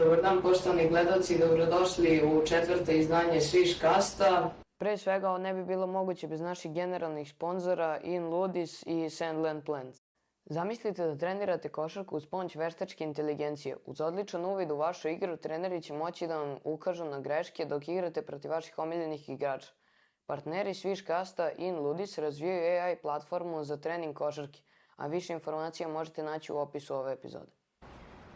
Dobar dan poštovani gledalci, dobrodošli u četvrto izdanje Sviškasta. Pre svega ovo ne bi bilo moguće bez naših generalnih sponzora In Ludis i Sandland Plants. Zamislite da trenirate košarku uz pomoć veštačke inteligencije. Uz odličan uvid u vašu igru, treneri će moći da vam ukažu na greške dok igrate protiv vaših omiljenih igrača. Partneri Sviškasta In Ludis razvijaju AI platformu za trening košarke, a više informacija možete naći u opisu ove epizode.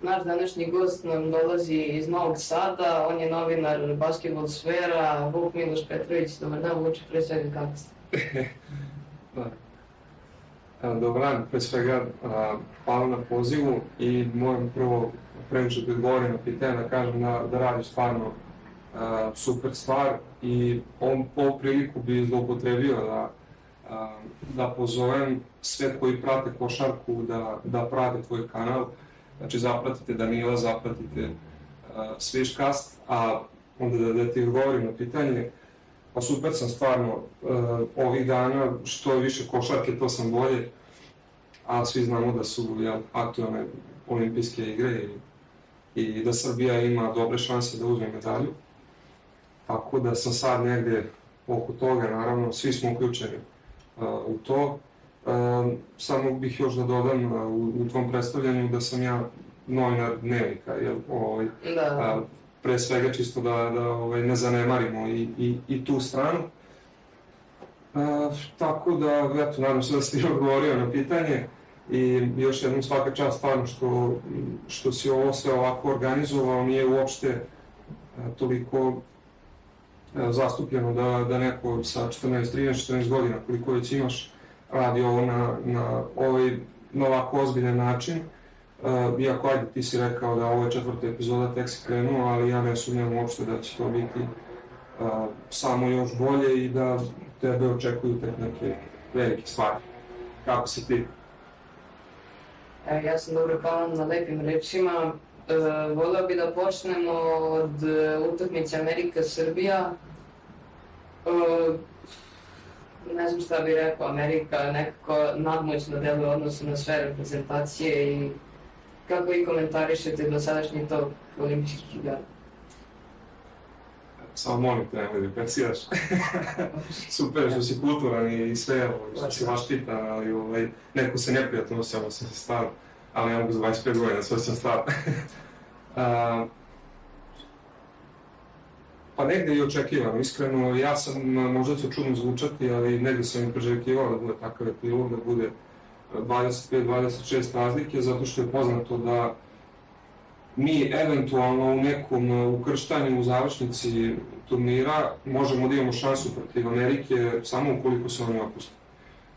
Naš današnji gost nam dolazi iz Novog Sada, on je novinar Basketball Sfera, Vuk Miloš Petrović. Dobar dan, Vuče, pre svega kako ste? Dobar dan, pre svega hvala na pozivu i moram prvo pre nego što odgovorim na pitanje da kažem da radiš stvarno super stvar i ovu priliku bi zloupotrebio da pozovem sve koji prate košarku da prate tvoj kanal. Znači zapratite Danila, zapratite Sviškast, a onda da ti odgovorim na pitanje. Pa super sam stvarno ovih dana, što je više košarke to sam bolje, a svi znamo da su aktualne olimpijske igre i da Srbija ima dobre šanse da uzme medalju. Tako da sam sad negde oko toga, naravno svi smo uključeni u to. Samo bih još da dodam u tvom predstavljanju da sam ja novinar Dnevnika, pre svega čisto da ne zanemarimo i tu stranu. Tako da, eto, nadam se da si ti odgovorio na pitanje i još jednom svaka čast stvarno što si ovo sve ovako organizovao, nije uopšte toliko zastupljeno da neko sa 13 godina, koliko već imaš, radi ovo na ovako ozbiljan način. Iako, ajde, ti si rekao da ovo je četvrta epizoda, tek si krenuo, ali ja ne sumnjam uopšte da će to biti samo još bolje i da tebe očekuju tek neke velike stvari. Kako si ti? Ja sam dobro, hvala na lepim rečima. Voleo bi da počnemo od utakmice Amerika-Srbija. Ne znam šta bih rekao, Amerika nekako nadmoćno deluje u odnosu na sve reprezentacije i kako vi komentarišete dosadašnji tok olimpijskih igara? Samo molim te, nemoj da persiraš. Super što si kulturan i sve, što si vašpitan, ali neko se neprijatno nosi, ovo sam se stvar, ali ja mogu za 25 godina, sve sam stvar. Pa negde i očekivano, iskreno, ja sam, možda ću čudno zvučati, ali negde sam i priželjkivao da bude takav epilog, da bude 25-26 razlike, zato što je poznato da mi eventualno u nekom ukrštanju u završnici turnira možemo da imamo šansu protiv Amerike samo ukoliko se oni opuste.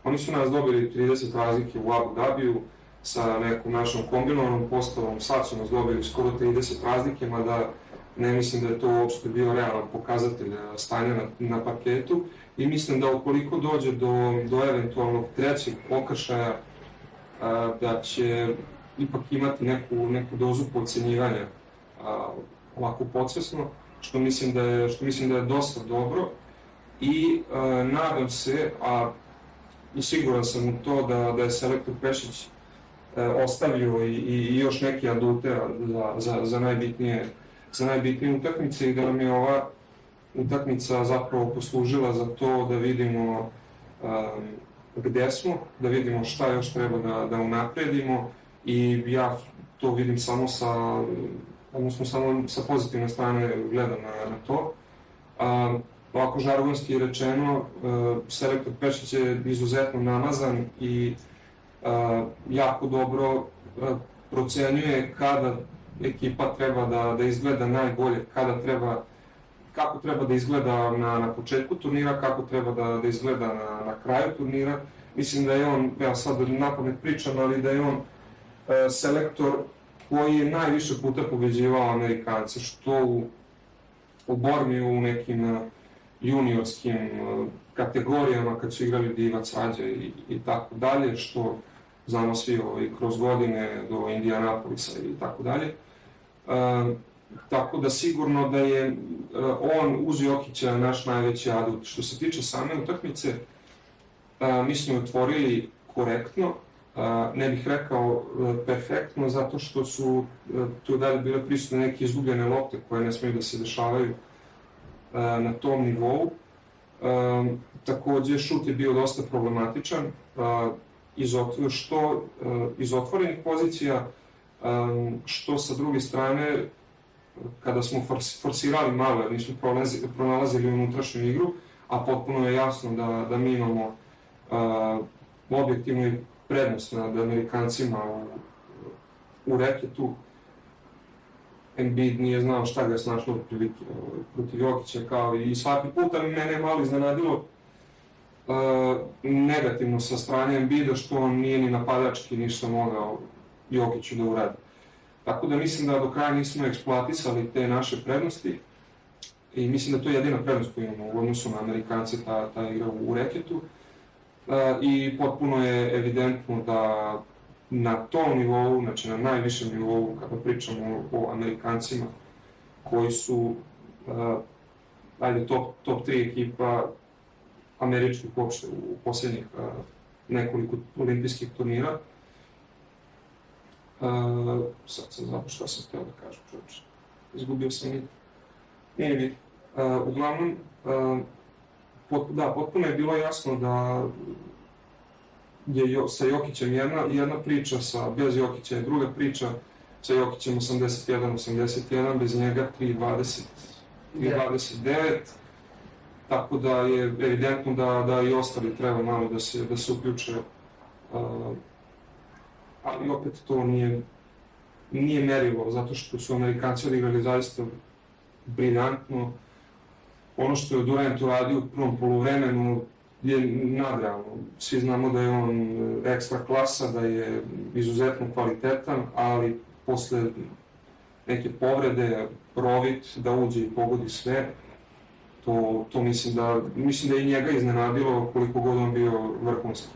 Oni su nas dobili 30 razlike u Abu Dhabiju sa nekom našom kombinovanom postavom, sad su nas dobili skoro 30 razlike, mada ne mislim da je to uopšte bio realan pokazatelj stanja na parketu i mislim da ukoliko dođe do eventualnog trećeg pokršaja da će ipak imati neku dozu podcenjivanja ovako podsvesno, što mislim da je dosta dobro i nadam se, i siguran sam u to da je selektor Pešić ostavio i još neke adute za najbitnije utakmice i da nam je ova utakmica zapravo poslužila za to da vidimo gde smo, da vidimo šta još treba da unapredimo i ja to vidim samo sa pozitivne strane gledam na to. Ovako žargonski rečeno, selektor Pešić je izuzetno namazan i jako dobro procenjuje kada ekipa treba da izgleda najbolje, kako treba da izgleda na početku turnira, kako treba da izgleda na kraju turnira. Mislim da je on, ja sad napamet pričam, ali da je on selektor koji je najviše puta pobeđivao Amerikance, što u borbi u nekim juniorskim kategorijama kad su igrali Divac, Ađa i tako dalje, što znamo svi kroz godine do Indianapolisa i tako dalje. Tako da sigurno da je on uz Jokića naš najveći adut. Što se tiče same utakmice, mi smo je otvorili korektno, Ne bih rekao perfektno, zato što su tu dalje bile prisutne neke izgubljene lopte koje ne smiju da se dešavaju na tom nivou. Takođe, šut je bio dosta problematičan, što iz otvorenih pozicija, što sa druge strane, kada smo forsirali malo, jer nismo pronalazili unutrašnju igru, a potpuno je jasno da mi imamo objektivnu prednost nad Amerikancima u reketu. Embiid nije znao šta ga je snašlo protiv Jokića, kao i svaki puta mene je malo iznenadilo negativno sa strane Embiida, što on nije ni napadački ništa mogao Jokiću da uradi. Tako da mislim da do kraja nismo eksploatisali te naše prednosti i mislim da to je jedina prednost koju imamo u odnosu na Amerikance, ta igra u reketu. I potpuno je evidentno da na tom nivou, znači na najvišem nivou, kada pričamo o Amerikancima, koji su top 3 ekipa američkih uopšte u posljednjih nekoliko olimpijskih turnira. Sad sam znao šta sam htio da kažem, čovječe. Izgubio sam i... Nije mi. Uglavnom, potpuno je bilo jasno da je sa Jokićem jedna priča, bez Jokića je druga priča, sa Jokićem 81-81, bez njega 3-20-3-29, tako da je evidentno da i ostali treba malo da se uključe, ali opet to nije merilo, zato što su Amerikanci odigrali zaista briljantno. Ono što je Durant uradio u prvom poluvremenu je nadrealno. Svi znamo da je on ekstra klasa, da je izuzetno kvalitetan, ali posle neke povrede, rovit, da uđe i pogodi sve, to mislim da je i njega iznenadilo koliko god on bio vrhunski.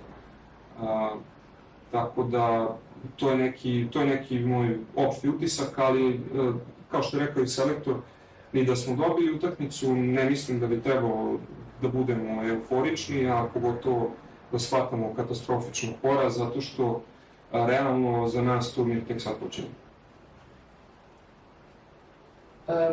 Tako da to je neki moj opšti utisak, ali kao što je rekao i selektor, ni da smo dobili utakmicu, ne mislim da bi trebalo da budemo euforični, a pogotovo da shvatamo katastrofičnu poraz, zato što realno za nas turnir tek sad počinje.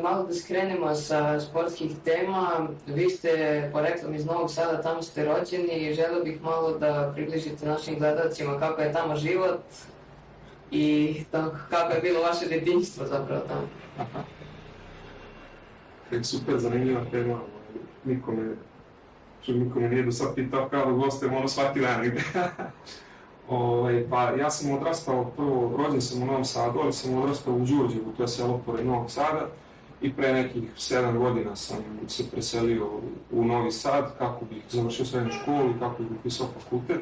Malo da skrenemo sa sportskih tema. Vi ste poreklom iz Novog Sada, tamo ste rođeni i želeo bih malo da približite našim gledalcima kako je tamo život i kako je bilo vaše detinjstvo zapravo tamo. Super zanimljiva tema, nikome nije do sad pitao kao da gostem ono svaki dan. Pa ja sam odrastao, prvo rođen sam u Novom Sadu, ali sam odrastao u Đurđevu, to je selo pored Novog Sada, i pre nekih 7 godina sam se preselio u Novi Sad kako bih završio srednju školu i kako bih upisao fakultet.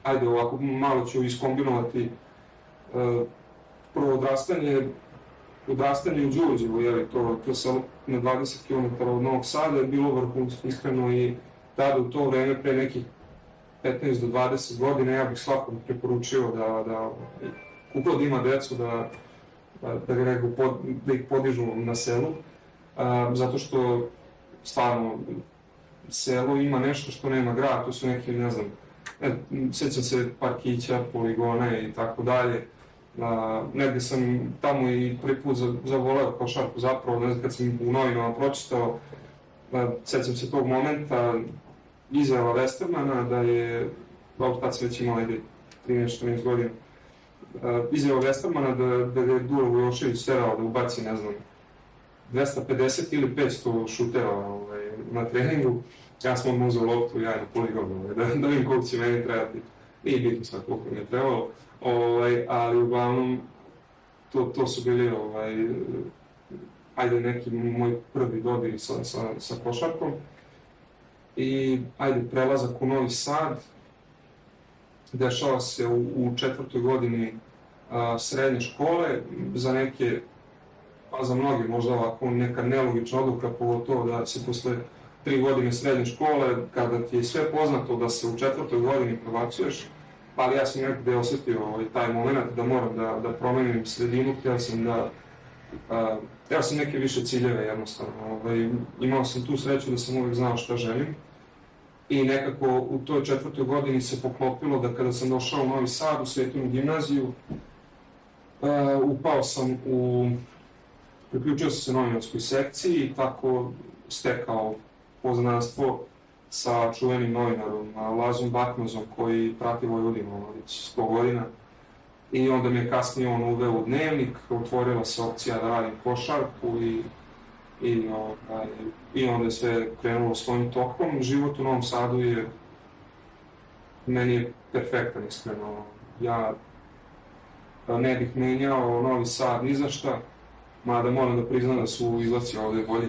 Ajde, ovako malo ću iskombinovati prvo odrastanje u Đurđevu, jer to selo na 20 km od Novog Sada je bilo vrhunsko, iskreno, i tada u to vreme, pre nekih 15 do 20 godina, ja bih svakom preporučio da kogod ima decu, da ih podižu na selu, zato što stvarno selo ima nešto što nema grad, to su neki, ne znam, sjećam se parkića, poligona i tako dalje. Negde sam tamo i prvi put zavoleo košarku, zapravo, ne znam, kad sam u novinama pročitao, sjećam se tog momenta, izjava Westermana da je, tad sam već imao 13-14 godina, izjava Westermana da je Dule Vujošević terao da ubaci, ne znam, 250 ili 500 šuteva na treningu. Ja sam odmah uzeo loptu, ja na poligonu, da vidim koliko će meni trebati. Nije bitno sad koliko mi je trebalo, ali uglavnom to su bili ajde neki moj prvi dodir sa košarkom. I ajde prelazak u Novi Sad, dešava se u 4. godini srednje škole, za neke, pa za mnogi možda ovako neka nelogična odluka, pogotovo da se posle 3 godine srednje škole, kada ti je sve poznato da se u 4. godini prebacuješ, ali ja sam nekada osetio taj moment da moram da promenim sredinu, htio sam neke više ciljeve jednostavno. Imao sam tu sreću da sam uvek znao šta želim I nekako u toj 4. godini se poklopilo da kada sam došao u Novi Sad, u Svetinu gimnaziju, priključio sam se novinarskoj sekciji i tako stekao poznanstvo sa čuvenim novinarom Lazom Batmazom koji prati Vojvodinu već 100 godina. I onda mi je kasnije on uveo u Dnevnik, otvorila se opcija da radim košarku i onda je sve krenulo svojim tokom. Život u Novom Sadu meni je perfektan, iskreno. Ja ne bih menjao Novi Sad ni za šta, mada moram da priznam da su izlaci ovde bolji.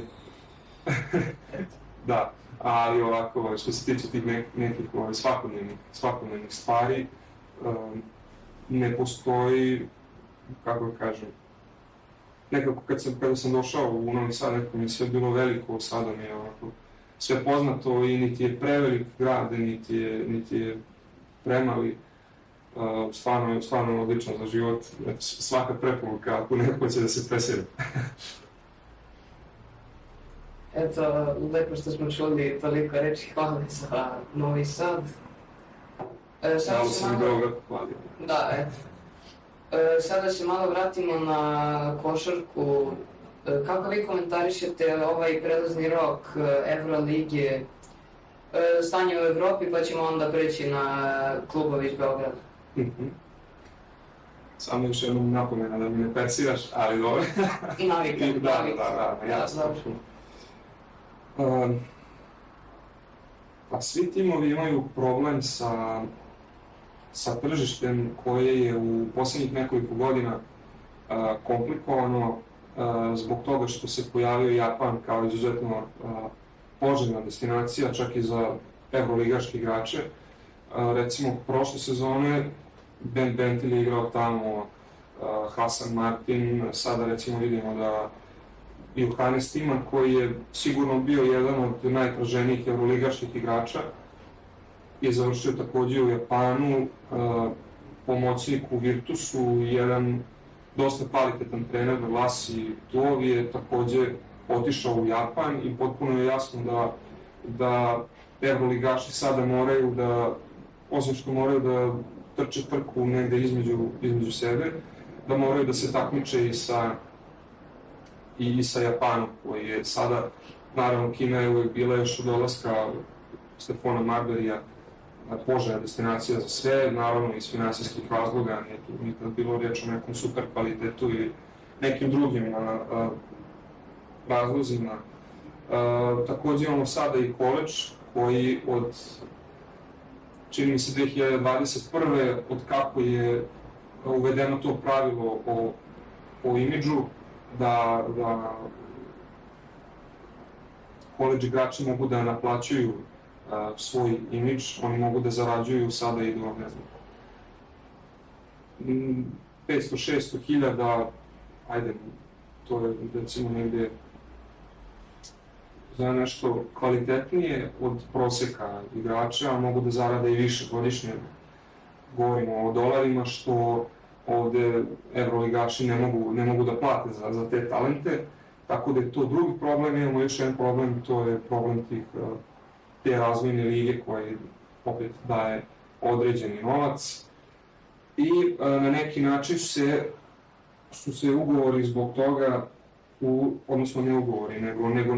Da, ali ovako, što se tiče tih nekih svakodnevnih stvari, ne postoji, kako da kažem, nekako kada sam došao u Novi Sad, nekako mi je sve bilo veliko, sada mi je ovako sve poznato i niti je prevelik grad, niti je premali, stvarno odlično za život, svaka preporuka ako neko hoće da se preseli. Eto, lepo što smo čuli toliko reči hvale za Novi Sad. Samo sam i Beograd hvalio. Da, eto. Sada se malo vratimo na košarku. Kako vi komentarišete ovaj prelazni rok Evrolige, stanje u Evropi, pa ćemo onda preći na klubove iz Beograda? Samo još jednom napomena da mi ne persiraš, ali dobro. Navika. Da, jasno. Pa svi timovi imaju problem sa tržištem koje je u posljednjih nekoliko godina komplikovano zbog toga što se pojavio Japan kao izuzetno poželjna destinacija, čak i za evroligaške igrače. Recimo, prošle sezone Ben Bentil je igrao tamo, Hasan Martin, sada recimo vidimo da Johannes Timan, koji je sigurno bio jedan od najtraženijih evroligaških igrača, je završio takođe u Japanu, pomoćnik u Virtusu, jedan dosta kvalitetan trener Vlassi Tuov je takođe otišao u Japan i potpuno je jasno da evroligaši sada moraju da, osim što moraju da trče trku negde između sebe, da moraju da se takmiče i sa Japanom, koji je sada, naravno Kina je uvek bila još od dolaska Stefana Marberija poželjna destinacija za sve, naravno iz finansijskih razloga, nije tu nikada bilo riječ o nekom super kvalitetu ili nekim drugim razlozima. Takođe imamo sada i koleđ koji od, čini mi se 2021. od kako je uvedeno to pravilo o imidžu, da koleđ igrači mogu da naplaćuju svoj imidž, oni mogu da zarađuju sada i do, ne znam, 500-600 hiljada, ajde, to je recimo negde za nešto kvalitetnije od proseka igrača, a mogu da zarade i više godišnje. Govorimo o dolarima, što ovde evroligaši ne mogu da plate za te talente, tako da je to drugi problem. Imamo još jedan problem, to je problem te razvojne lige koje opet daje određeni novac i na neki način su se ugovori zbog toga, odnosno ne ugovori, nego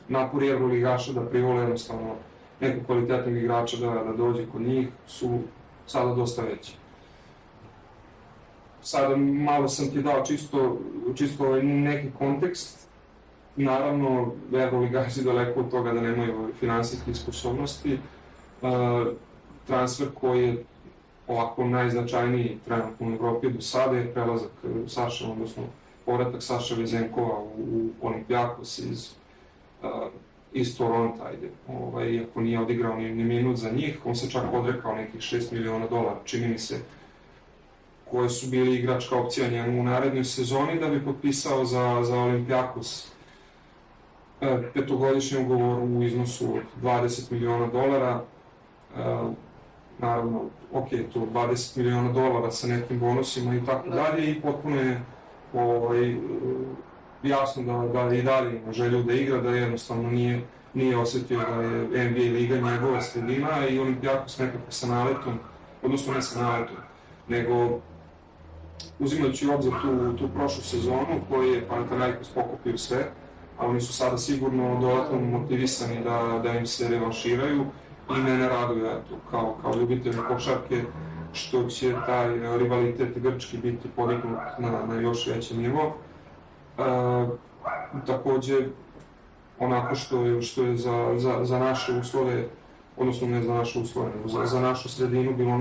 napori evroligaša da privole jednostavno nekog kvalitetnog igrača da dođe kod njih su sada dosta veći. Sada malo sam ti dao čisto neki kontekst. Naravno, evroligaši daleko od toga da nemaju finansijskih sposobnosti. Transfer koji je ovako najznačajniji trenutno u Evropi do sada je prelazak Saša, odnosno povratak Saša Vezenkova u Olimpijakos iz Toronta, iako nije odigrao ni minut za njih, on se čak odrekao nekih $6 miliona, čini mi se, koje su bili igračka opcija njemu u narednoj sezoni da bi potpisao za Olimpijakos petogodišnji ugovor u iznosu od $20 miliona. Naravno, ok, to $20 miliona sa nekim bonusima i tako dalje, i potpuno je jasno da i dalje ima želju da igra, da jednostavno nije osjetio da je NBA liga njegova sredina i Olimpijakos nekako sa naletom, odnosno ne sa naletom, nego uzimajući u obzir tu prošlu sezonu koju je Panathinaikos pokupio sve, a oni su sada sigurno dodatno motivisani da im se revanširaju i mene raduje kao ljubitelj košarke što će taj rivalitet grčki biti podignut na još veći nivo. Takođe, onako što je za naše uslove, odnosno ne za naše uslove, nego za našu sredinu bilo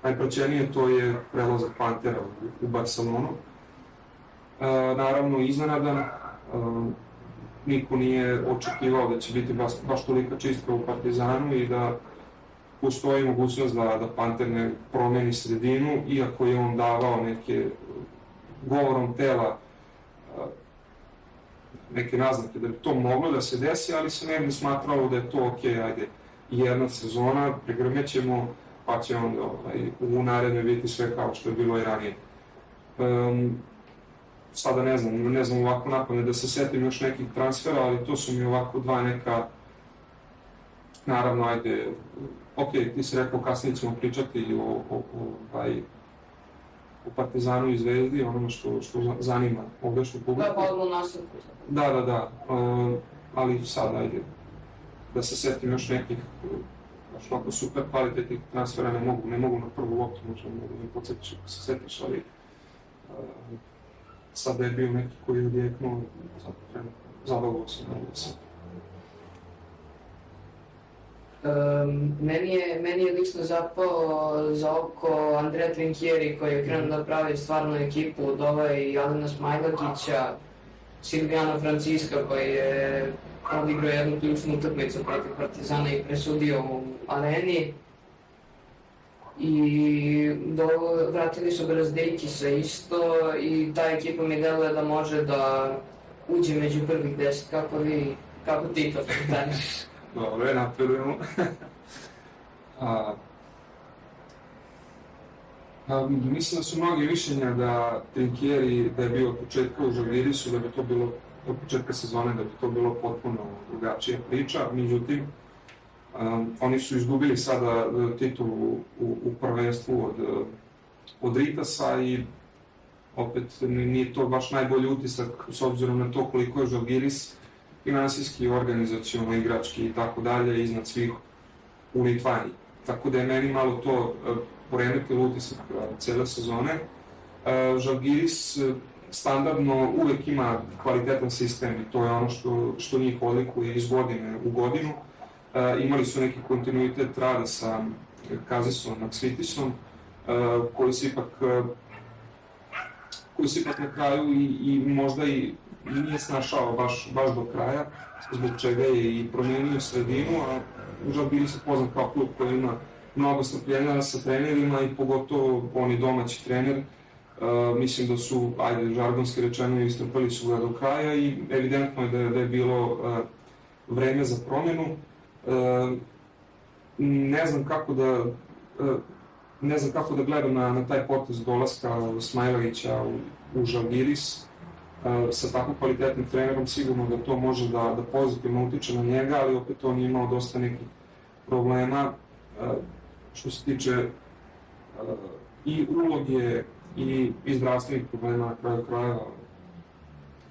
najpraćenije, to je prelazak Pantera u Barcelonu. Naravno, iznenadan, niko nije očekivao da će biti baš tolika čistka u Partizanu i da postoji mogućnost da Panter ne promeni sredinu, iako je on davao neke govorom tela neke naznake da bi to moglo da se desi, ali se ne bi smatralo da je to ok, ajde, jedna sezona, pregrmećemo, pa će onda u narednoj biti sve kao što je bilo i ranije. Sada ne znam ovako napane da se setim još nekih transfera, ali to su mi ovako dva neka, naravno, ajde, ok, ti si rekao kasnije ćemo pričati o Partizanu i Zvezdi, onome što zanima ovdešnju publiku. Da, pa odmah nastavku. Da, ali sad, ajde, da se setim još nekih baš ovako super kvalitetnih transfera, ne mogu na prvu loptu, možda mogu da podsjetiš ako se setiš, ali sada je bio neki koji je odjeknuo, zabavio sam da se. Meni je lično zapao za oko Andrea Trinchieri koji je krenuo da pravi stvarnu ekipu od Alena Smajlagića, Silvijana Franciska koji je odigrao jednu ključnu utakmicu protiv Partizana i presudio u areni. I vratili su Brazdejkisa isto i ta ekipa mi deluje da može da uđe među prvih 10, kako ti to staneš? Dobro, napredujemo. Mislim da su mnogi mišljenja da Trinchieri, da je bio od početka u Žalgirisu, da bi to bilo, od početka sezone, da bi to bilo potpuno drugačija priča, međutim, oni su izgubili sada titulu u prvenstvu od Ritasa i opet nije to baš najbolji utisak s obzirom na to koliko je Žalgiris finansijski, organizaciono, igrački i tako dalje iznad svih u Litvaniji. Tako da je meni malo to poremetilo utisak cele sezone. Žalgiris standardno uvek ima kvalitetan sistem i to je ono što njih odlikuje iz godine u godinu. Imali su neki kontinuitet rada sa Kazisom Maksvitisom, koji se ipak na kraju i možda i nije snašao baš do kraja, zbog čega je i promenio sredinu, a Žalgiris je poznat kao klub koji ima mnogo strpljenja sa trenerima i pogotovo oni domaći trener. Mislim da su, ajde, žargonski rečeno, istrpali su ga do kraja i evidentno je da je bilo vreme za promenu. Ne znam kako da gledam na taj potez dolaska Smajlagića u Žalgiris. Sa tako kvalitetnim trenerom sigurno da to može da pozitivno utiče na njega, ali opet on je imao dosta nekih problema što se tiče i uloge i zdravstvenih problema na kraju krajeva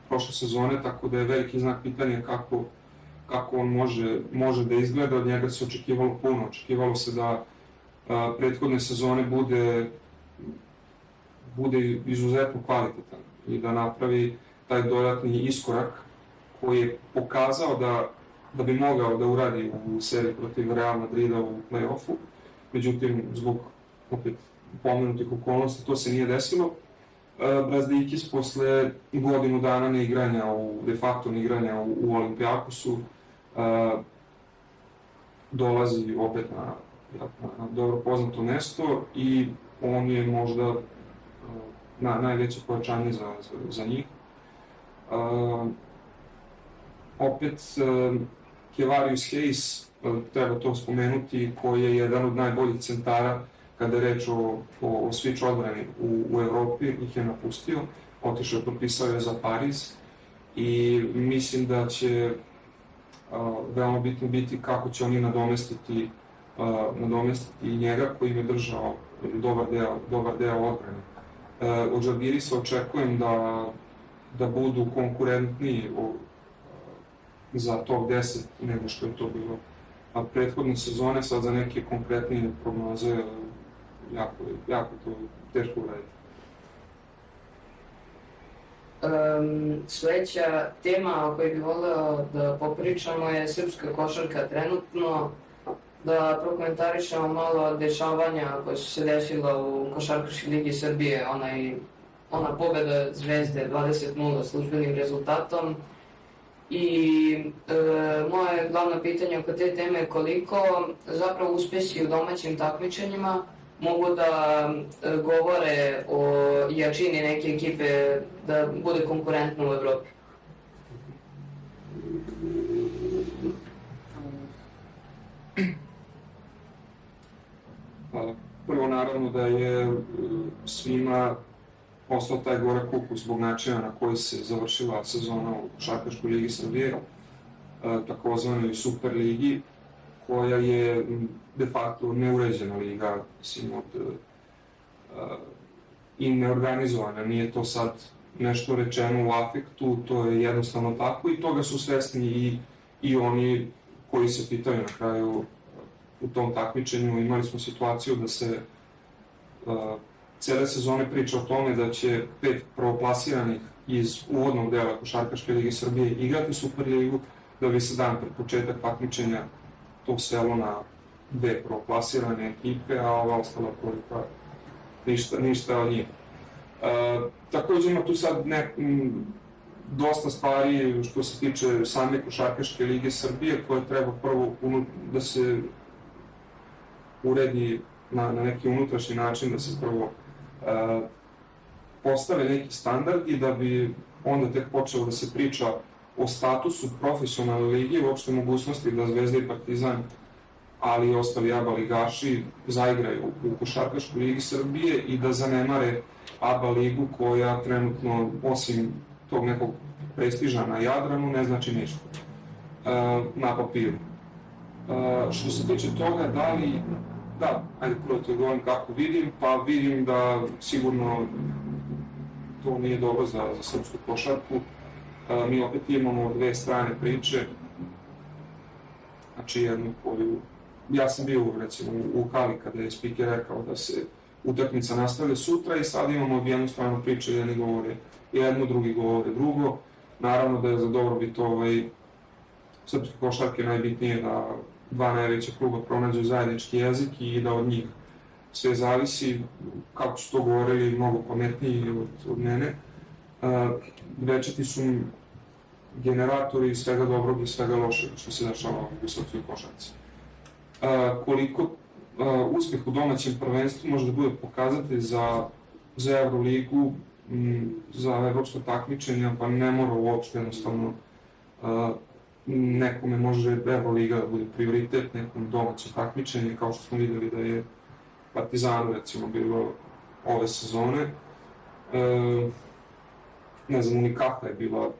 prošle sezone, tako da je veliki znak pitanja kako on može da izgleda. Od njega se očekivalo puno, očekivalo se da prethodne sezone bude izuzetno kvalitetan i da napravi taj dodatni iskorak koji je pokazao da bi mogao da uradi u seriji protiv Real Madrida u play-offu. Međutim, zbog opet pomenutih okolnosti to se nije desilo. Brazdejkis posle godinu dana neigranja, de facto neigranja u Olimpijakosu, dolazi opet na dobro poznato mesto i on je možda najveće pojačanje za njih. Opet, Kevarius Hayes, treba to spomenuti, koji je jedan od najboljih centara kada je reč o switch odbrani u Evropi, ih je napustio, otišao je, potpisao je za Pariz i mislim da će veoma bitno biti kako će oni nadomestiti njega koji im je držao dobar deo odbrane. Od Žalgirisa očekujem da budu konkurentniji za top 10 nego što je to bilo prethodne sezone. Sad za neke konkretnije prognoze jako to teško uraditi. Sledeća tema o kojoj bih voleo da popričamo je srpska košarka trenutno, da prokomentarišemo malo dešavanja koje su se desila u Košarkaškoj ligi Srbije, ona pobeda Zvezde 20-0 službenim rezultatom. I moje glavno pitanje oko te teme je koliko zapravo uspesi u domaćim takmičenjima mogu da govore o jačini neke ekipe da bude konkurentna u Evropi. Prvo, naravno da je svima poslao taj gorak ukus zbog načina na koji se završila sezona u Košarkaškoj ligi Srbije, takozvanoj Super ligi, koja je de facto neuređena liga, i neorganizovana. Nije to sad nešto rečeno u afektu, to je jednostavno tako i toga su svesni i oni koji se pitaju na kraju u tom takmičenju. Imali smo situaciju da se cele sezone priča o tome da će 5 prvoplasiranih iz uvodnog dela Košarkaške lige Srbije igrati Super ligu, da bi se dan pred početak takmičenja to svelo na 2 prvoplasirane ekipe, a ova ostala prolika ništa od njih. Takođe ima tu sad dosta stvari što se tiče same Košarkaške lige Srbije, koje treba prvo da se uredi na neki unutrašnji način, da se prvo postave neki standardi, da bi onda tek počelo da se priča o statusu profesionalne ligi, uopšte mogućnosti da Zvezda i Partizan, ali i ostali ABA ligaši zaigraju u Košarkaškoj ligi Srbije i da zanemare ABA ligu koja trenutno, osim tog nekog prestiža na Jadranu, ne znači ništa na papiru. Što se tiče toga, ajde prvo to govorim kako vidim, pa vidim da sigurno to nije dobro za srpsku košarku. Mi opet imamo dve strane priče, znači jednu koju, ja sam bio recimo u hali kada je spiker rekao da se utakmica nastavlja sutra i sad imamo jednu stranu priče, jedni govore jedno, drugi govore drugo. Naravno da je za dobrobit srpske košarke najbitnije da dva najveća kluba pronađu zajednički jezik i da od njih sve zavisi. Kako su to govorili mnogo pametniji od mene, večiti su generatori svega dobrog i svega lošeg što se dešava u srpskoj košarci. Koliko uspeh u domaćem prvenstvu može da bude pokazatelj za Euroligu, za evropsko takmičenje, pa ne mora uopšte, jednostavno nekome može Euroliga da bude prioritet, nekom domaće takmičenje, kao što smo videli da je Partizanu recimo bilo ove sezone. Ne znam, Unikaka je bila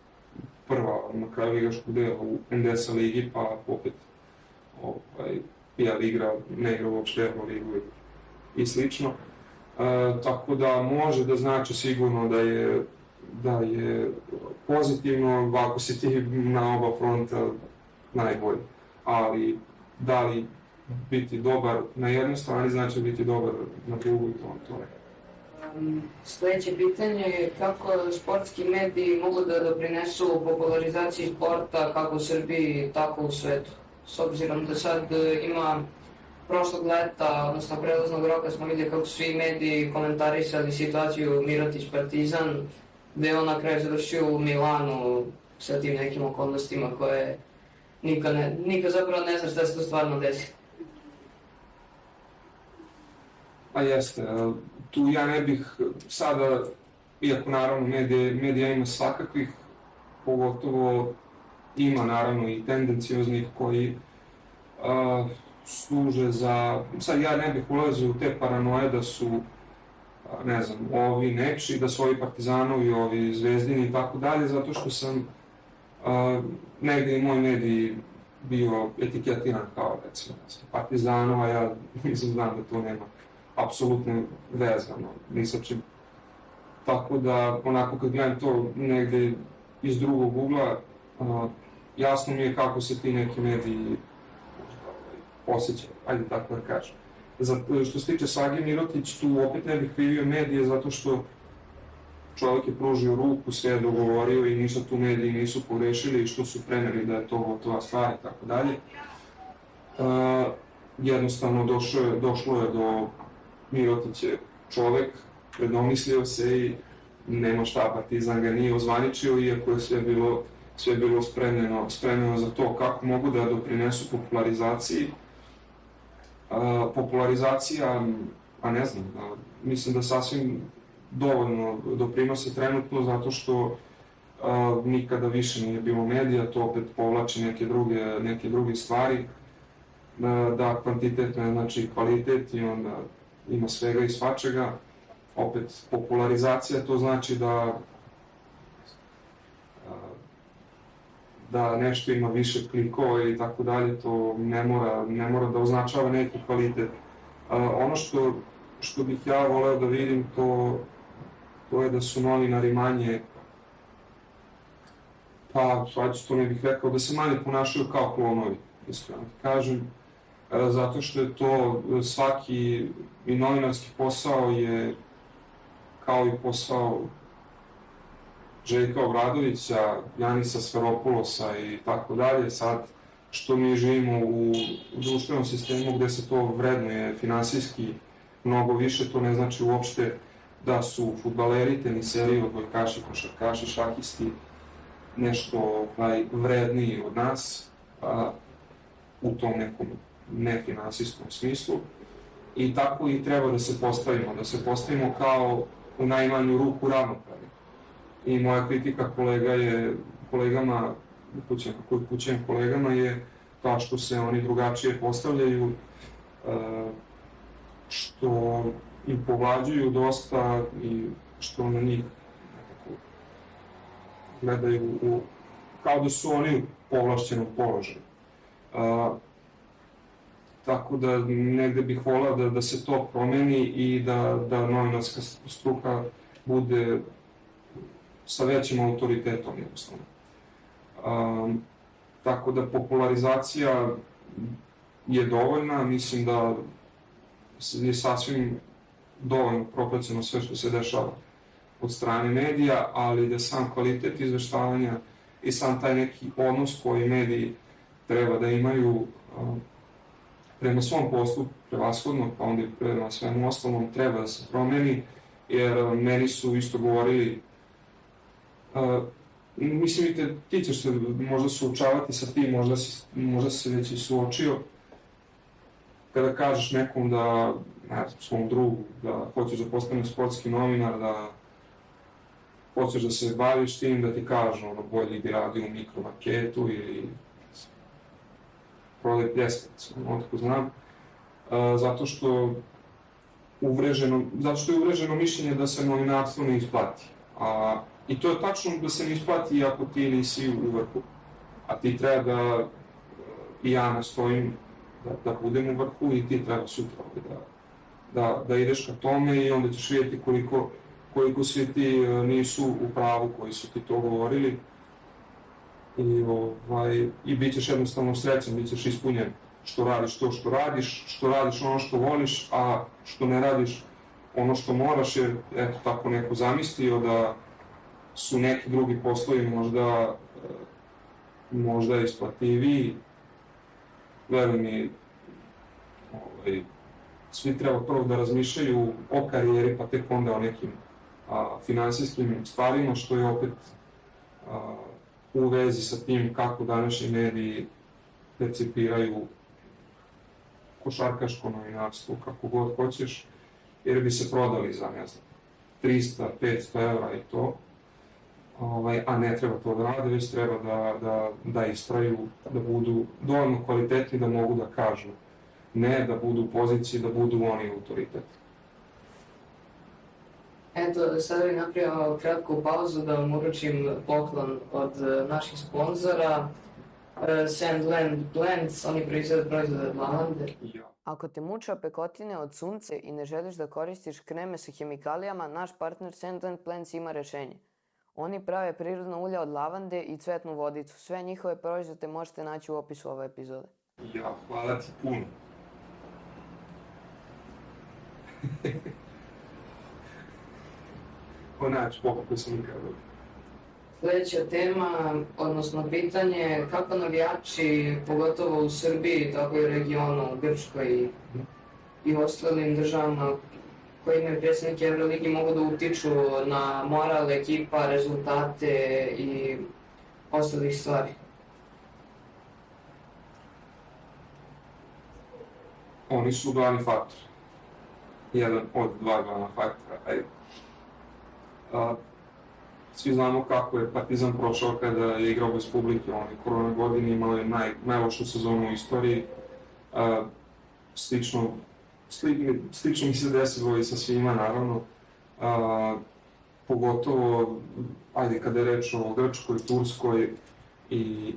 prva na kraju ligaškog dela u NDS ligi, pa opet igra, ne igra uopšte Euroligu i slično. Tako da može da znači sigurno da je pozitivno ako si ti na oba fronta najbolji. Ali da li biti dobar na jednoj strani znači biti dobar na drugoj, to ne. Sledeće pitanje je kako sportski mediji mogu da doprinesu popularizaciji sporta kako u Srbiji, tako u svetu. S obzirom da sad ima prošlog leta, odnosno prelaznog roka, smo vidjeli kako su svi mediji komentarisali situaciju Mirotić-Partizan, gde je on na kraju završio u Milanu sa tim nekim okolnostima koje niko zapravo ne zna šta se to stvarno desi. Pa jeste, tu ja ne bih sada, iako naravno medija ima svakakvih, pogotovo ima naravno i tendencioznih koji služe za, sad ja ne bih ulazio u te paranoje da su, ne znam, ovi nečiji, da su ovi Partizanovi, ovi Zvezdini i tako dalje, zato što sam negde i moji mediji bio etiketiran kao, recimo, Partizanova, ja mislim znam da to nema apsolutno vezano, ni sa čim. Tako da, onako kad gledam to negde iz drugog ugla, jasno mi je kako se ti neki mediji osjećaju, ajde tako da kažem. Što se tiče Sage Mirotić, tu opet ne bih krivio medije zato što čovjek je pružio ruku, sve je dogovorio i ništa tu mediji nisu pogrešili i što su preneli da je to gotova stvar i tako dalje. Jednostavno došlo je do Mirotić je čovjek, predomislio se i nema šta, Partizan ga nije ozvaničio, iako je sve bilo spremljeno za to kako mogu da doprinesu popularizaciji. Popularizacija, pa ne znam, mislim da sasvim dovoljno doprinose trenutno zato što nikada više nije bilo medija, to opet povlači neke druge stvari, da kvantitet ne znači kvalitet i onda ima svega i svačega. Opet popularizacija to znači da nešto ima više klikova i tako dalje, to ne mora da označava neki kvalitet. Ono što bih ja voleo da vidim, to je da su novinari manje, pa to ne bih rekao, da se manje ponašaju kao klonovi, iskreno kažem, zato što je to svaki i novinarski posao je kao i posao Željka Obradovića, Janisa Sferopulosa i tako dalje. Sad, što mi živimo u društvenom sistemu gde se to vrednuje finansijski mnogo više, to ne znači uopšte da su fudbaleri, teniseri, odbojkaši, košarkaši, šahisti nešto vredniji od nas u tom nekom nefinansijskom smislu. I tako i treba da se postavimo kao u najmanju ruku ravnopravni. I moja kritika kolegama je ta što se oni drugačije postavljaju, što im povlađuju dosta i što na njih gledaju kao da su oni u povlašćenom položaju. Tako da negde bih volao da se to promeni i da novinarska struka bude sa većim autoritetom jednostavno. Tako da popularizacija je dovoljna, mislim da je sasvim dovoljno propraćeno sve što se dešava od strane medija, ali da sam kvalitet izveštavanja i sam taj neki odnos koji mediji treba da imaju prema svom poslu prevashodno, pa onda i prema svemu ostalom treba da se promeni, jer meni su isto govorili, mislim ti ćeš se možda suočavati sa tim, možda si se već i suočio, kada kažeš nekom da, ne znam, svom drugu, da hoćeš da postaneš sportski novinar, da hoćeš da se baviš tim, da ti kažu, bolje bi radio u mikromarketu ili prodaj pljeskac, otko znam, zato što je uvreženo mišljenje da se novinarstvo ne isplati. I to je tačno da se ne isplati ako ti nisi u vrhu, a ti treba da, i ja nastojim da budem u vrhu i ti treba sutra da ideš ka tome i onda ćeš vidjeti koliko svi ti nisu u pravu koji su ti to govorili. I bit ćeš jednostavno srećan, bit ćeš ispunjen što radiš to što radiš ono što voliš, a što ne radiš ono što moraš, jer eto tako neko zamislio da su neki drugi poslovi možda isplativiji. Veruj mi, svi treba prvo da razmišljaju o karijeri, pa tek onda o nekim finansijskim stvarima, što je opet u vezi sa tim kako današnji mediji percipiraju košarkaško novinarstvo, kako god hoćeš, jer bi se prodali za, ne znam, 300-500 evra i to, a ne treba to da rade, već treba da istraju, da budu dovoljno kvalitetni da mogu da kažu ne, da budu u poziciji, da budu oni autoritet. Eto, sada bih napravio kratku pauzu da vam uručim poklon od naših sponzora. Sandland Plants, oni proizvode od lavande. Ja. Ako te muče pekotine od sunce i ne želiš da koristiš kreme sa hemikalijama, naš partner Sandland Plants ima rešenje. Oni prave prirodno ulje od lavande i cvetnu vodicu. Sve njihove proizvode možete naći u opisu ove epizode. Ja, hvala ti puno. Ko naći pokupio sam nikada. Sljedeća tema, odnosno pitanje, kako navijači, pogotovo u Srbiji, tako i u regionu, u Grčkoj i ostalim državama koji imaju predsjednike Euroligi, mogu da utiču na moral ekipa, rezultate i ostalih stvari. Oni su glavni faktor. Jedan od dva glavna faktora. Ajde. Svi znamo kako je Partizan prošao kada je igrao bez publike. Oni korona godine imali najlošu sezonu u istoriji. Slično mi se desilo i sa svima, naravno. Pogotovo, ajde, kada je reč o Grčkoj, Turskoj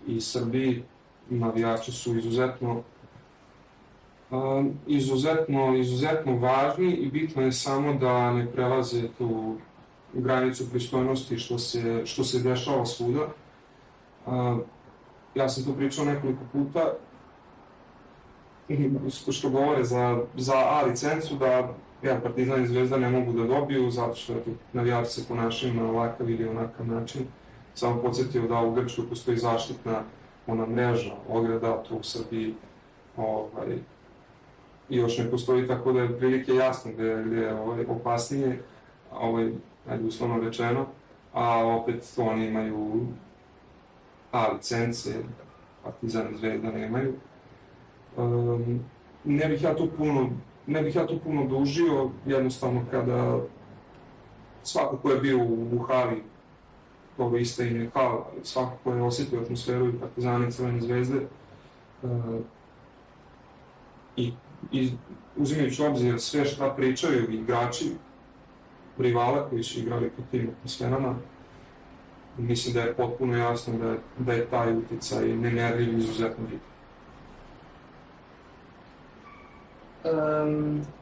i Srbiji, navijači su izuzetno važni i bitno je samo da ne prelaze tu granicu pristojnosti što se dešava svuda. Ja sam to pričao nekoliko puta, što govore za A licencu, da Partizan i Zvezda ne mogu da dobiju zato što navijači se ponašaju na ovakav ili onakav način. Samo podsjetio da u Grčkoj postoji zaštitna mreža, ograda, to u Srbiji još ne postoji, tako da je prilike jasno gde je opasnije, ajde uslovno rečeno, a opet oni imaju A licence, Partizan i Zvezda nemaju. Ne bih ja tu puno dužio, jednostavno kada svako ko je bio u hali, toga isto ime hala, svako ko je osjetio atmosferu i Partizana i Crvene Zvezde, i uzimajući obzir sve šta pričaju igrači, rivala koji su igrali po tim atmosferama, mislim da je potpuno jasno da je taj uticaj nemerljiv izuzetno bitan.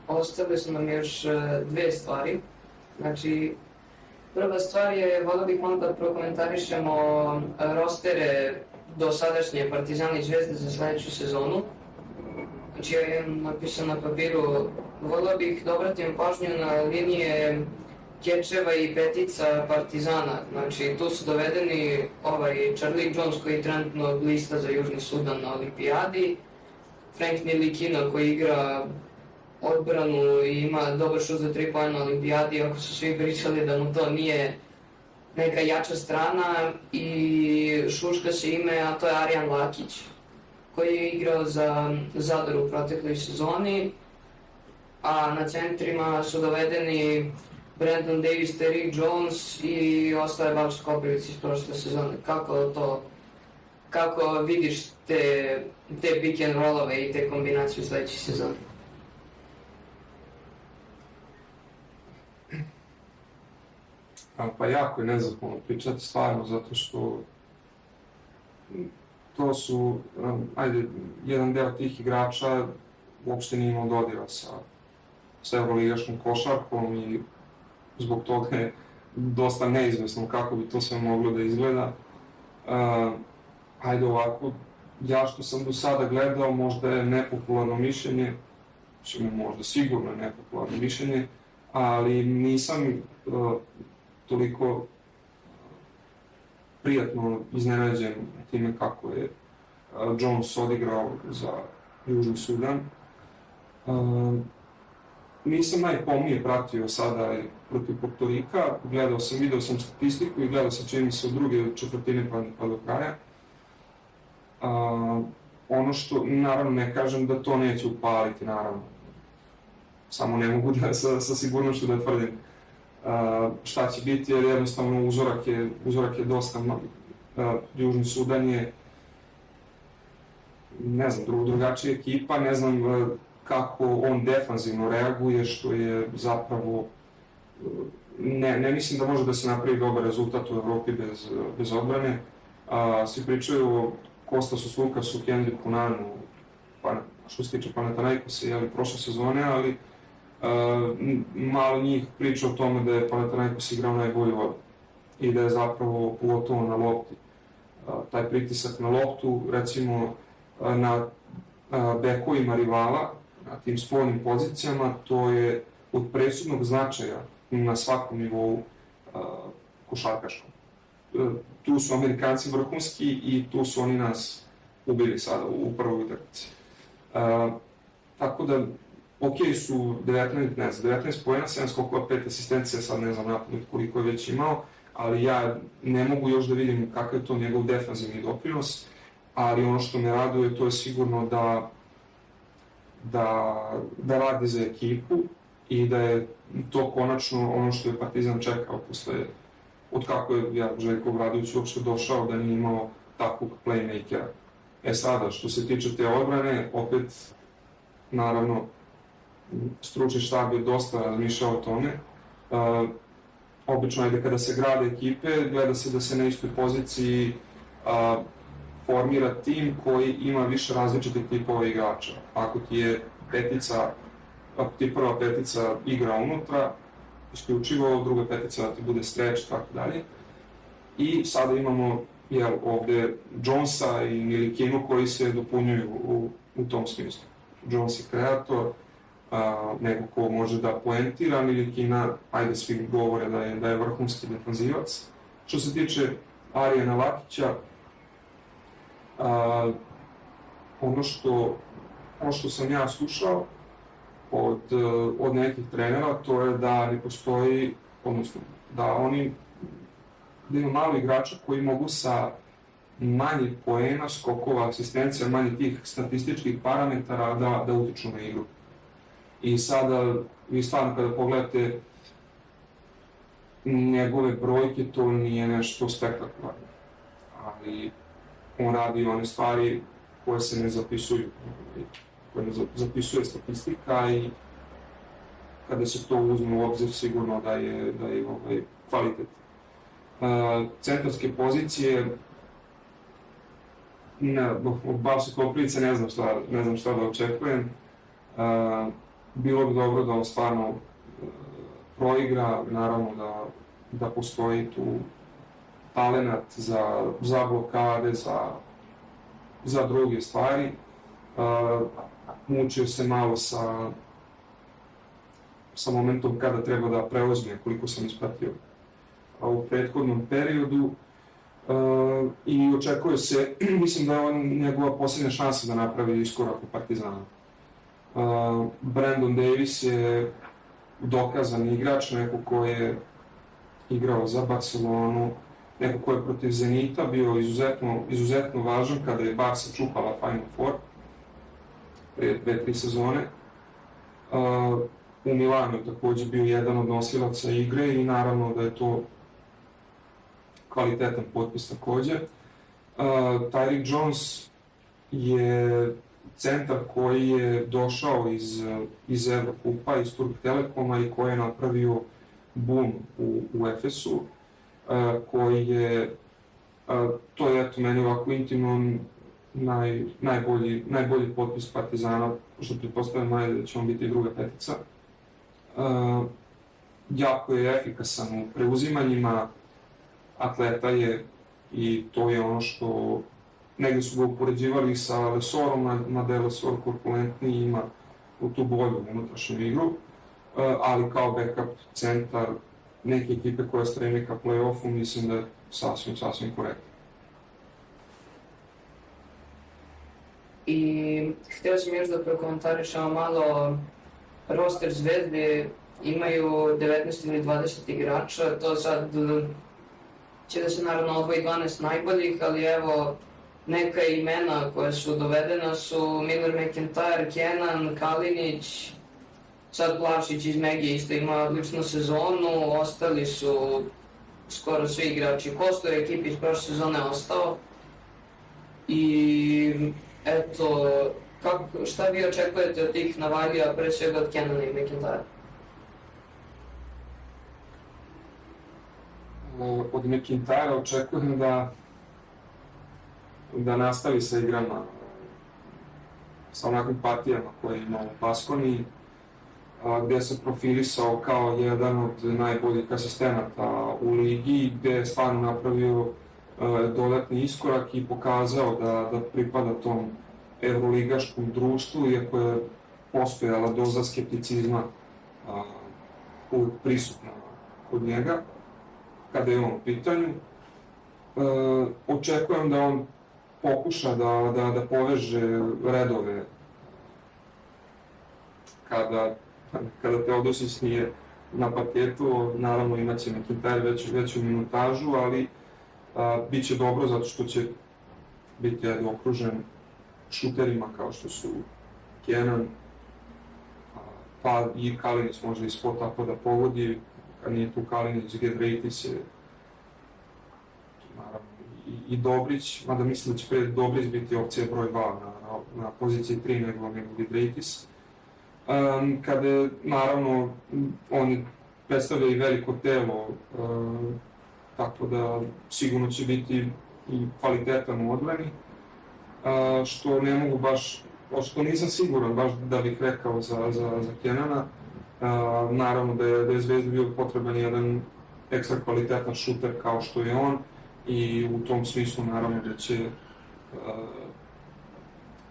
Ostale su nam još dve stvari. Znači, prva stvar je, volio bih onda da prokomentarišemo rostere dosadašnje Partizana i Zvezde za sledeću sezonu. Znači, ja imam napisano na papiru, volio bih da obratim pažnju na linije Kečeva i petica Partizana. Znači, tu su dovedeni Charlie Jones koji trenutno blista za Južni Sudan na olimpijadi, Frank Ntilikina koji igra odbranu i ima dobar šut za 3 poena na olimpijadi, iako su svi pričali da mu to nije neka jača strana, i šuška se ime, a to je Arjan Lakić, koji je igrao za Zadar u protekloj sezoni, a na centrima su dovedeni Brandon Davis, Derrick Jones i ostaje Balša Koprivic iz prošle sezone. Kako vidiš te pick and rollove i te kombinacije u sledećoj sezoni? Pa jako je nezahvalno pričati stvarno, zato što to su, jedan deo tih igrača uopšte nije imao dodira sa evroligaškom košarkom i zbog toga je dosta neizvesno kako bi to sve moglo da izgleda. Ajde ovako, ja što sam do sada gledao, možda je nepopularno mišljenje, možda sigurno je nepopularno mišljenje, ali nisam toliko prijatno iznenađen time kako je Jones odigrao za Južni Sudan. Nisam najpomnije pratio sada protiv Porto Rika, video sam statistiku i gledao sam čini se od druge četvrtine pa do kraja. Ono što, naravno ne kažem da to neće upaliti, naravno. Samo ne mogu da sa sigurnošću da tvrdim šta će biti, jer jednostavno uzorak je dosta Južni Sudan je, ne znam, drugačija ekipa, ne znam kako on defanzivno reaguje, što je zapravo, ne mislim da može da se napravi dobar rezultat u Evropi bez odbrane. Svi pričaju o Kostasu Sulukasu, Kendricku Nanu, pa što se tiče Panathinaikosa, jeli, prošle sezone, ali malo njih priča o tome da je Panathinaikos igrao najbolju odbranu i da je zapravo pogotovo na lopti. Taj pritisak na loptu, recimo na bekovima rivala, na tim spoljnim pozicijama, to je od presudnog značaja na svakom nivou košarkaškom. Tu su Amerikanci vrhunski i tu su oni nas ubili sada u prvoj utakmici. Tako da, ok su 19 poena, 7 skokova, 5 asistencija, sad ne znam napad koliko je već imao, ali ja ne mogu još da vidim kakav je to njegov defanzivni doprinos, ali ono što me raduje to je sigurno da radi za ekipu i da je to konačno ono što je Partizan čekao posle, od kako je Željko Obradović uopšte došao da nije imao takvog playmakera. Sada, što se tiče te odbrane, opet, naravno, stručni štab je dosta razmišljao o tome. Obično je da kada se grade ekipe, gleda se da se na istoj poziciji formira tim koji ima više različitih tipova igrača. Ako ti je prva petica igra unutra, isključivo, druga petica da ti bude stretch, tako dalje. I sada imamo ovde Jonesa i Milikinu koji se dopunjuju u tom smislu. Jones je kreator, neko ko može da poentira, Milikina, ajde svi govore da je vrhunski defanzivac. Što se tiče Arijana Lakića, ono što sam ja slušao od nekih trenera, to je da ne postoji, odnosno da ima malo igrača koji mogu sa manje poena, skokova, asistencija, manje tih statističkih parametara da utiču na igru. I sada, vi stvarno kada pogledate njegove brojke, to nije nešto spektakularno. Ali on radi one stvari koje se ne zapisuju, koje ne zapisuje statistika i kada se to uzme u obzir sigurno da je kvalitet. Centarske pozicije, od Balše Koprivice ne znam šta da očekujem. Bilo bi dobro da on stvarno proigra, naravno da postoji tu talenat za blokade, za druge stvari. Mučio se malo sa momentom kada treba da preuzme, koliko sam ispratio u prethodnom periodu. I očekuje se, mislim da je on njegova posljednja šansa da napravi iskorak u Partizanu. Brandon Davis je dokazan igrač, neko ko je igrao za Barcelonu, neko ko je protiv Zenita bio izuzetno važan kada je Barca čupala Final Four prije 2-3 sezone. U Milanu je takođe bio jedan od nosilaca igre i naravno da je to kvalitetan potpis takođe. Tyreek Jones je centar koji je došao iz Evrokupa, iz Turk Telekoma i koji je napravio boom u Efesu, koji je, to je eto meni ovako intimno najbolji potpis Partizana, što pretpostavljam da će on biti druga petica. Jako je efikasan u preuzimanjima, atleta je i to je ono što negde su ga upoređivali sa Lesorom, mada je Lesor korpulentniji, ima u tu bolju unutrašnju igru, ali kao backup centar neke ekipe koja stremi ka play-offu, mislim da je sasvim korektno. I htio sam još da prokomentarišamo malo roster Zvezde, imaju 19 ili 20 igrača, to sad će da se naravno odvoji 12 najboljih, ali evo neka imena koja su dovedena su Miller McIntyre, Kenan, Kalinić, sad Plavšić iz Megije isto ima odličnu sezonu, ostali su skoro svi igrači. Kosto je ekipi iz prošle sezone ostao i eto, šta vi očekujete od tih Navalija, pre svega od Kenana i McIntyre? Od McIntyra očekujem da da nastavi sa igrama, sa onakvim partijama koje ima u Baskoniji, gde se profilisao kao jedan od najboljih asistenata u ligi, gde je stvarno napravio dodatni iskorak i pokazao da pripada tom evroligaškom društvu, iako je postojala doza skepticizma uvijek prisutna kod njega, kada je on u pitanju. Očekujem da on pokuša da poveže redove kada Teodosis nije na parketu. Naravno imaće McIntyre veću minutažu, ali bit će dobro zato što će biti okružen šuterima kao što su Kenan, pa i Kalinić može iz spot-upa da pogodi. Kad nije tu Kalinić, Giedraitis je naravno i Dobrić, mada mislim da će pre Dobrić biti opcija broj 2 na poziciji 3 nego Giedraitis. Kada naravno on predstavlja i veliko telo, tako da sigurno će biti i kvalitetan u odbrani, što ne mogu baš, što nisam siguran baš da bih rekao za Kenana. Naravno da je Zvezdi bio potreban jedan ekstra kvalitetan šuter kao što je on, i u tom smislu naravno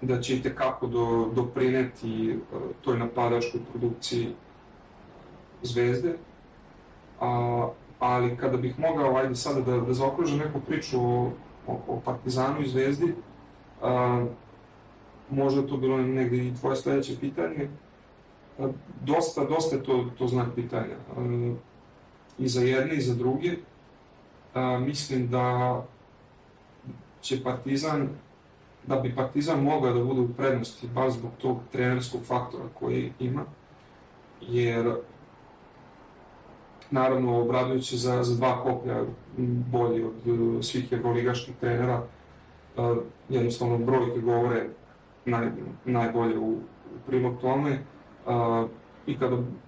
da će itekako doprineti toj napadačkoj produkciji Zvezde. Ali kada bih mogao, ajde sada da zaokružim neku priču o Partizanu i Zvezdi, možda je to bilo negde i tvoje sledeće pitanje, dosta je to znak pitanja. I za jedne i za druge. Mislim da bi Partizan mogao da bude u prednosti baš zbog tog trenerskog faktora koji ima, jer naravno obradujući za 2 koplja bolji od svih evroligaških trenera, jednostavno brojke govore najbolje u prilog tome,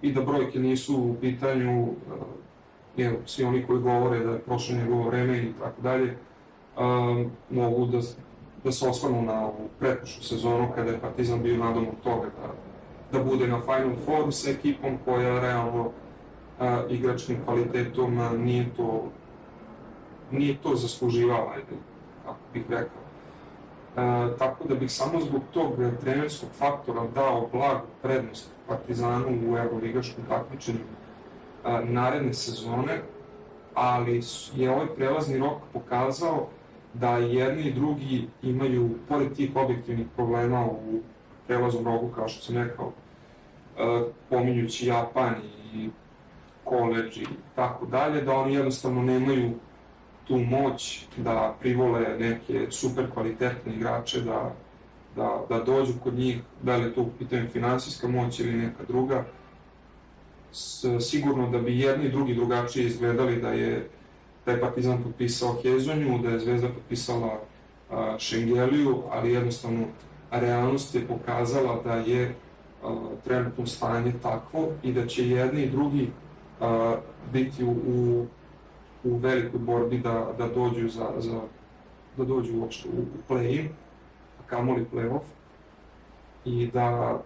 i da brojke nisu u pitanju, svi oni koji govore da je prošlo njegovo vreme i tako dalje, mogu da se osvrnu na ovu pretprošlu sezonu kada je Partizan bio nadomak toga da bude na Final Fouru sa ekipom koja realno igračkim kvalitetom nije to zasluživala, kako bih rekao. Tako da bih samo zbog tog trenerskog faktora dao blagu prednost Partizanu u evroligaškom takmičenju naredne sezone, ali je ovaj prelazni rok pokazao da jedni i drugi imaju, pored tih objektivnih problema u prelaznom rogu, kao što sam rekao, pominjući Japan i koleđ i tako dalje, da oni jednostavno nemaju tu moć da privole neke super kvalitetne igrače, da dođu kod njih, da li je to u pitanju finansijska moć ili neka druga. Sigurno da bi jedni i drugi drugačije izgledali da je Partizan potpisao Hezonju, da je Zvezda potpisala Šengeliju, ali jednostavno realnost je pokazala da je trenutno stanje takvo i da će jedni i drugi biti u velikoj borbi da dođu uopšte u play-in, a kamoli play-off, i da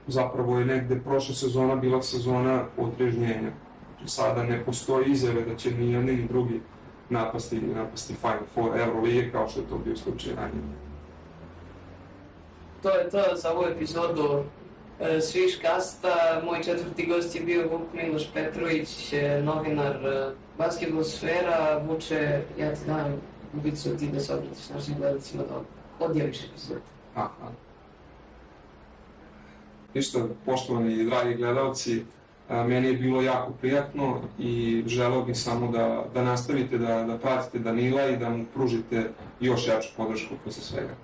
zapravo je negde prošla sezona bila sezona otrežnjenja. Sada ne postoji izjave da će ni jedni ni drugi napasti Final Four Evrolige kao što je to bio slučaj ranije. To je to za ovu epizodu Sviškasta. Moj 4. gost je bio Vuk Miloš Petrović, novinar Basketbolsfera. Vuče, ja ti dajem ubicu ti da se obratiš našim gledalcima da odjeliš epizodu. Ništa, poštovani i dragi gledalci, meni je bilo jako prijatno i želeo bih samo da nastavite da pratite Danila i da mu pružite još jaču podršku posle svega.